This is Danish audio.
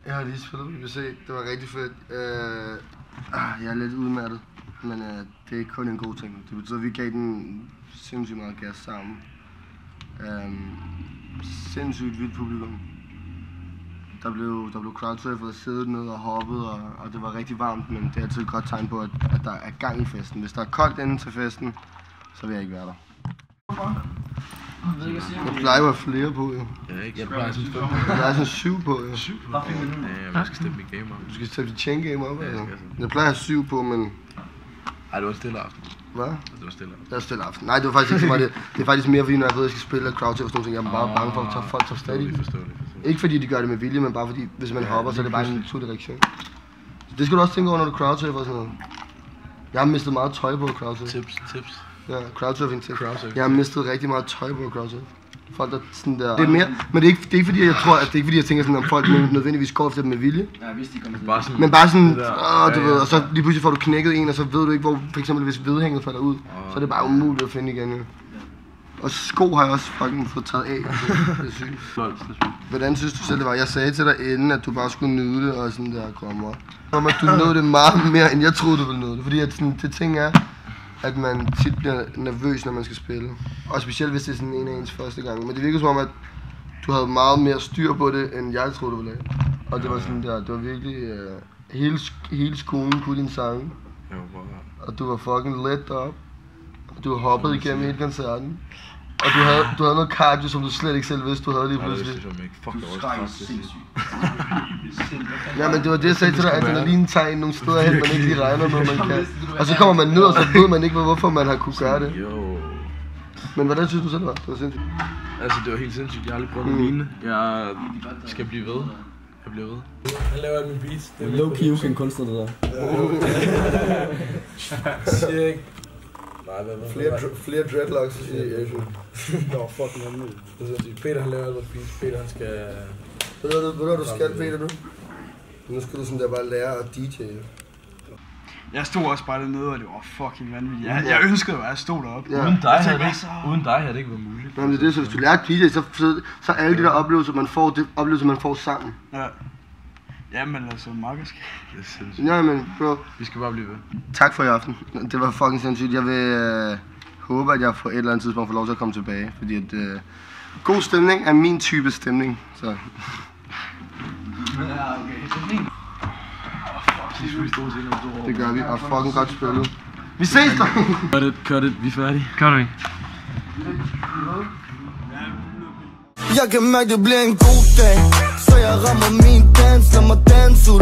Jeg har lige spillet på BBC. Det var rigtig fedt. Jeg er lidt udmattet, men det er kun en god ting. Det betyder, at vi gav den sindssygt meget gas sammen. Sindssygt vildt publikum. Der blev crowdsurfet og siddet ned og hoppet, og det var rigtig varmt, men det er altid et godt tegn på, at der er gang i festen. Hvis der er koldt inden til festen, så vil jeg ikke være der. Jeg plejer jo at have flere på, jo. Jeg plejer sådan 5. Jeg plejer sådan 7 på, jo. 7? Ja, jeg skal steppe mit game op. Du skal steppe dit chain game op, altså. Jeg plejer at have 7 på, men... Ej, det var en stille aften. Hvad? Det var stille aften. Det var stille aften. Nej, det var faktisk ikke så meget det. Det er faktisk mere, fordi når jeg ved, at jeg skal spille crowdsurf og sådan noget, jeg er bare bange for at tage folk tager stadig. Ikke fordi de gør det med vilje, men bare fordi, hvis man hopper, så er det bare en naturlig reaktion. Det skal du også tænke over, når du crowdsurfer og sådan noget. Jeg har mistet meget tøj på crowdsurf. Tips. Ja, crowdsurfing tips. Jeg har mistet rigtig meget tøj på crowdsurf. Folk der sådan der... Det er mere, men det er ikke fordi, jeg tror, at det er ikke fordi, jeg tænker sådan, om folk nødvendigvis går efter det med vilje. Ja, hvis de kommer bare men bare sådan, du ved, og så lige pludselig får du knækket en, og så ved du ikke, hvor for eksempel hvis vedhænget falder ud, så er det bare umuligt at finde igen, jo. Og sko har jeg også fucking fået taget af. Det er sygt. Hvordan synes du selv det var? Jeg sagde til dig inden, at du bare skulle nyde det og sådan der komme op. Om at du nåede det meget mere, end jeg troede, du ville nå det. Fordi at sådan, det ting er, at man tit bliver nervøs, når man skal spille. Og specielt hvis det er sådan en af ens første gang. Men det virker som om, at du havde meget mere styr på det, end jeg troede, du ville have. Og det var sådan der, det var virkelig hele skolen kunne din sange. Og du var fucking let op. Og du hoppede igennem hele koncerten. Og du havde noget cardio, som du slet ikke selv vidste, du havde lige pludselig. Du skreg sindssygt. Ja, men det var det, jeg sagde til dig, at adrenalin tager ind nogle steder hen, man ikke lige regner med, man kan. Og så kommer man ned, og så ved man ikke, hvorfor man har kunne gøre det. Men hvordan synes du selv det var? Det var sindssygt. Altså, det var helt sindssygt. Jeg har aldrig prøvet noget lignende. Jeg skal blive ved. Jeg bliver ved. Han laver alle mine beats. Low-key ukend kunstner, det der. Shit. Flere dreadlocks, siger jeg. Nå, fucking andet. Peter, han laver alle vores beats. Peter, han skal... Ved du, hvad du skal, Peter, nu? Nu skal du sådan der bare lære at DJ. Jeg stod også bare dernede, og det var fucking vanvittigt. Jeg ønskede jo, at jeg stod deroppe. Ja. Uden dig havde det ikke været muligt. Jamen, det er det, så hvis du lærer at DJ, så alle de der oplevelser, man får, det oplevelser, man får sammen. Ja. Jamen altså, magisk. Det er sindssygt. Ja, men bro. Vi skal bare blive ved. Tak for i aften. Det var fucking sindssygt. Jeg vil håbe, at jeg på et eller andet tidspunkt får lov til at komme tilbage. Fordi at god stemning er min type stemning. Så. Ja, okay. Det er fint. Det gør vi, og fucking godt spillet. Vi ses der! Cut it, vi er færdige. Gør vi. Jeg kan mærke, det bliver en god dag, så jeg rammer min dans, lad mig danse ud